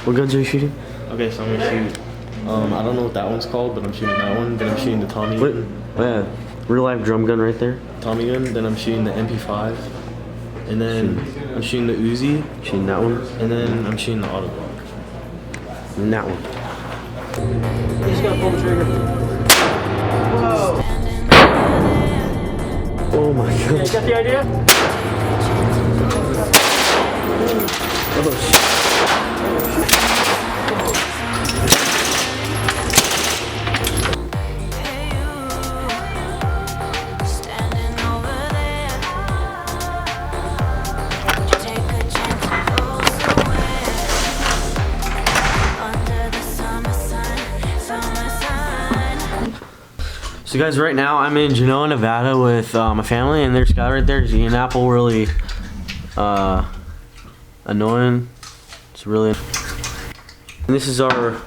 What guns are you shooting? Okay, so I'm gonna shoot. I don't know what that one's called, but I'm shooting that one. Then I'm shooting the Tommy gun. Yeah, real life drum gun right there. Tommy gun. Then I'm shooting the MP5. And then I'm shooting the Uzi. Shooting that one. And then I'm shooting the auto block. And that one. You just gotta pull the trigger. Whoa! Oh my god. Yeah, you got the idea? Oh shit. So guys, right now I'm in Genoa, Nevada with my family, and there's a guy right there. He's eating an apple, really annoying. It's really. And this is our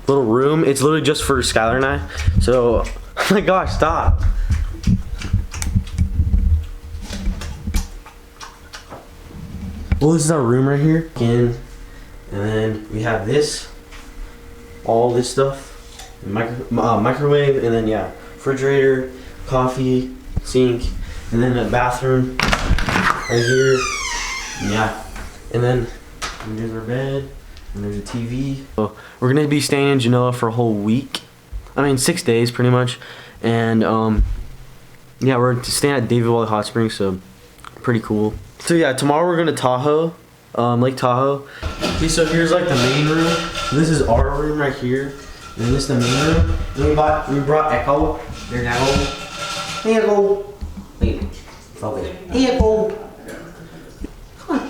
little room. It's literally just for Skylar and I. So, oh my gosh, stop. Well, this is our room right here. And then we have this, all this stuff. Microwave, and then yeah, refrigerator, coffee, sink, and then a bathroom right here. Yeah, and then there's our bed, and there's a TV. So we're gonna be staying in Genoa for a whole week. I mean 6 days pretty much, and yeah, we're staying at David Wally Hot Springs, so pretty cool. So yeah, tomorrow we're going to Tahoe, Lake Tahoe. Okay, so here's like the main room. This is our room right here. And then this is the main room. And we brought Echo. There's Echo. Hey Echo. Wait. Focus. Hey Echo. Come on.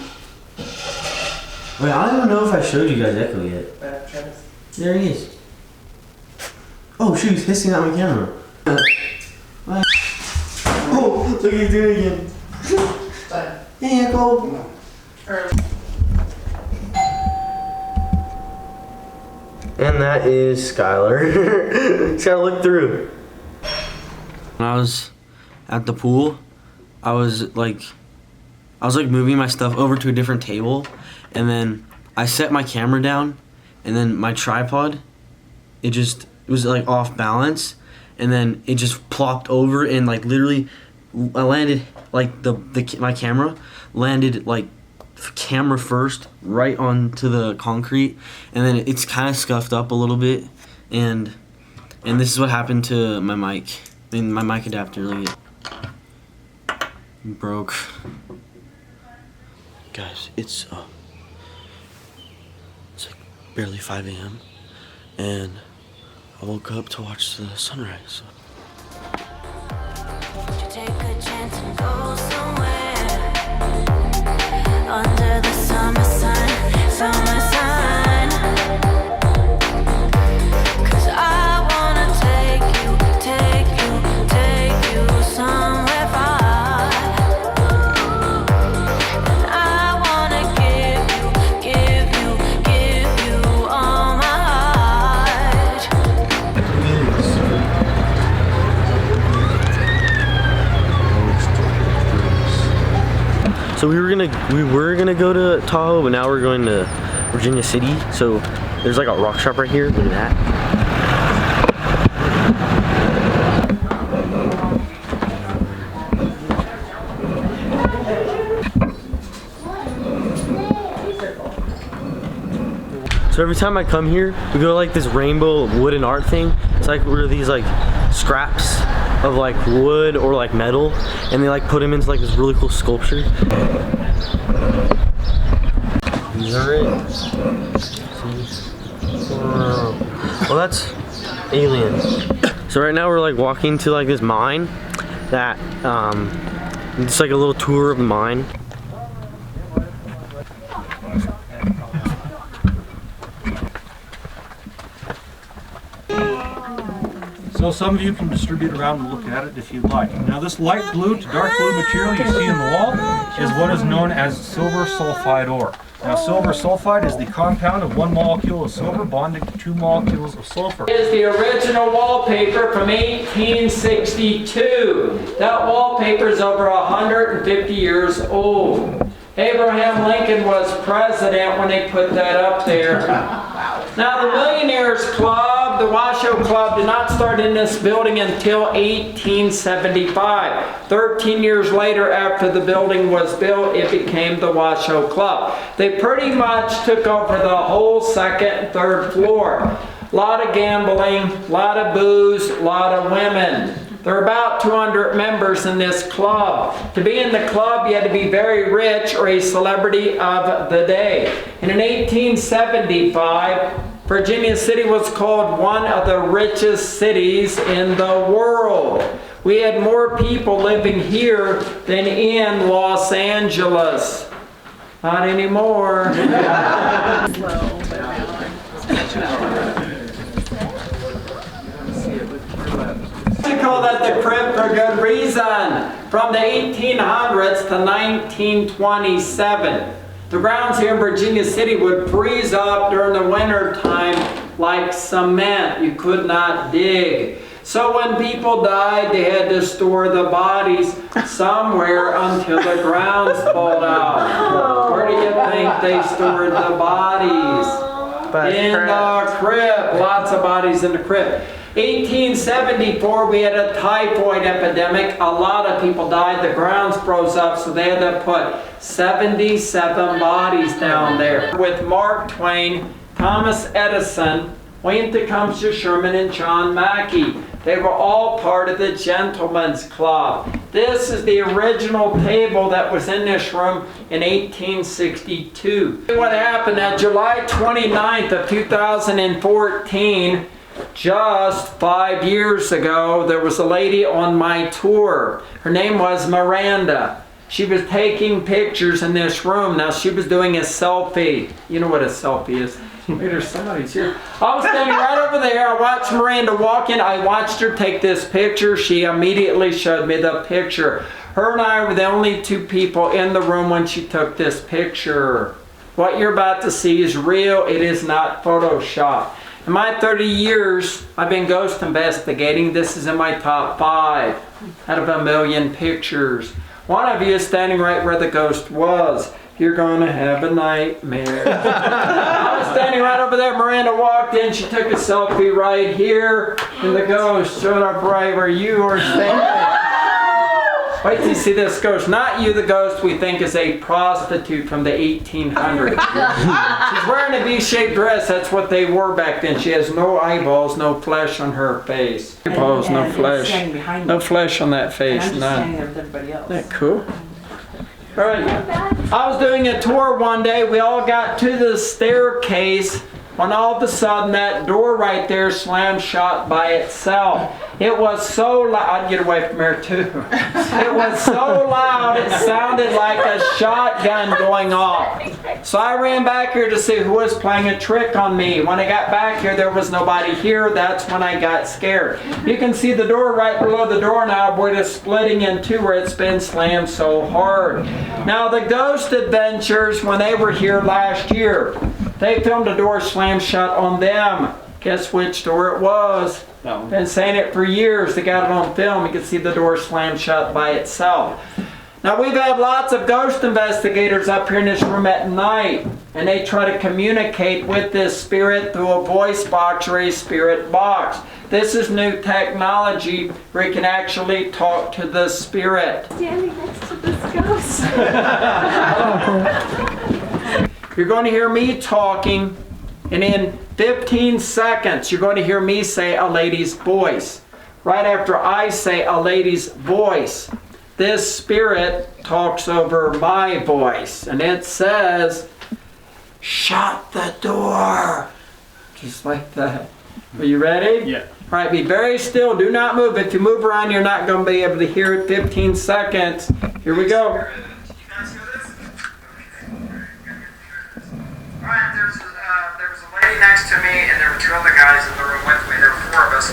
Wait, I don't even know if I showed you guys Echo yet. There he is. Oh shoot, he's hissing at my camera. Oh, look, he's doing it again. Hey Echo. And that is Skylar. Skylar, look through. When I was at the pool, I was like moving my stuff over to a different table, and then I set my camera down, and then my tripod, it was like off balance, and then it just plopped over, and like literally, I landed like my camera landed like camera first right onto the concrete, and then it's kind of scuffed up a little bit, and this is what happened to my mic. I mean, my mic adapter, like it broke. Guys, it's like barely 5 a.m. and I woke up to watch the sunrise. Take a chance and go somewhere under the summer sun, summer sun. 'Cause I wanna take you somewhere far. And I wanna give you all my heart. So we were gonna go to Tahoe, but now we're going to Virginia City. So there's like a rock shop right here. Look at that. So every time I come here, we go to like this rainbow wooden art thing. It's like where these like scraps of like wood or like metal, and they like put them into like this really cool sculpture. These are it. Well, that's alien. So right now we're like walking to like this mine that it's like a little tour of the mine. So some of you can distribute around and look at it if you'd like. Now this light blue to dark blue material you see in the wall is what is known as silver sulfide ore. Now silver sulfide is the compound of 1 molecule of silver bonding to 2 molecules of sulfur. Is the original wallpaper from 1862. That wallpaper is over 150 years old. Abraham Lincoln was president when they put that up there. Now the Millionaires Club, the Washoe Club, did not start in this building until 1875. 13 years later after the building was built, it became the Washoe Club. They pretty much took over the whole second and third floor. A lot of gambling, a lot of booze, a lot of women. There are about 200 members in this club. To be in the club, you had to be very rich or a celebrity of the day. And in 1875, Virginia City was called one of the richest cities in the world. We had more people living here than in Los Angeles. Not anymore. We call that the crib for good reason. From the 1800s to 1927, the grounds here in Virginia City would freeze up during the winter time like cement. You could not dig. So when people died, they had to store the bodies somewhere until the grounds thawed out. Where do you think they stored the bodies? In the crib. Lots of bodies in the crib. 1874, we had a typhoid epidemic. A lot of people died. The grounds froze up, so they had to put 77 bodies down there. With Mark Twain, Thomas Edison, William Tecumseh Sherman, and John Mackey. They were all part of the Gentlemen's Club. This is the original table that was in this room in 1862. What happened on July 29th of 2014, just 5 years ago, there was a lady on my tour. Her name was Miranda. She was taking pictures in this room. Now she was doing a selfie. You know what a selfie is. Wait, there's somebody's here. I was standing right over there. I watched Miranda walk in. I watched her take this picture. She immediately showed me the picture. Her and I were the only two people in the room when she took this picture. What you're about to see is real. It is not Photoshop. In my 30 years, I've been ghost investigating. This is in my top 5 out of 1 million pictures. One of you is standing right where the ghost was. You're gonna have a nightmare. I was standing right over there. Miranda walked in. She took a selfie right here. And the ghost showed up right where you are standing. Wait till you see this ghost. Not you, the ghost we think is a prostitute from the 1800s. She's wearing a V-shaped dress. That's what they wore back then. She has no eyeballs, no flesh on her face. Eyeballs, no flesh. No flesh on that face. None. Isn't that cool? All right. I was doing a tour one day. We all got to the staircase when all of a sudden that door right there slammed shut by itself. It was so loud. I'd get away from here too. It was so loud it sounded like a shotgun going off. So I ran back here to see who was playing a trick on me. When I got back here, there was nobody here. That's when I got scared. You can see the door right below the door now where it's splitting in two where it's been slammed so hard. Now the Ghost Adventures, when they were here last year, they filmed a door slam shut on them. Guess which door it was? No. Been saying it for years. They got it on film. You can see the door slam shut by itself. Now we've had lots of ghost investigators up here in this room at night, and they try to communicate with this spirit through a voice box or a spirit box. This is new technology where you can actually talk to the spirit. Standing next to this ghost. You're going to hear me talking, and in 15 seconds you're going to hear me say a lady's voice. Right after I say a lady's voice, this spirit talks over my voice, and it says, "Shut the door." Just like that. Are you ready? Yeah. All right, be very still. Do not move. If you move around, you're not going to be able to hear it. 15 seconds. Here we go. Alright, there was a lady next to me, and there were 2 other guys in the room with me. There were 4 of us.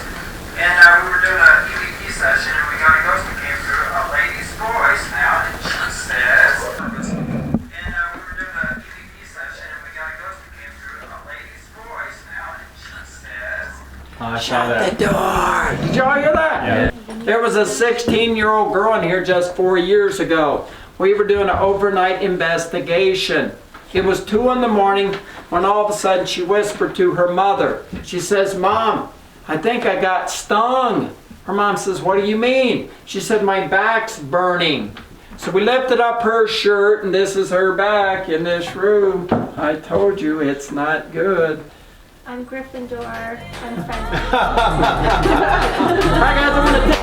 And we were doing an EVP session, and we got a ghost that came through, a lady's voice now, and she says... And we were doing an EVP session, and we got a ghost that came through, a lady's voice now, and she says... Shut the door. Did y'all hear that? Yeah. There was a 16-year-old girl in here just 4 years ago. We were doing an overnight investigation. It was 2 in the morning when all of a sudden she whispered to her mother. She says, "Mom, I think I got stung." Her mom says, "What do you mean?" She said, "My back's burning." So we lifted up her shirt, and this is her back in this room. I told you it's not good. I'm Gryffindor. I'm friends. All right, guys, I'm gonna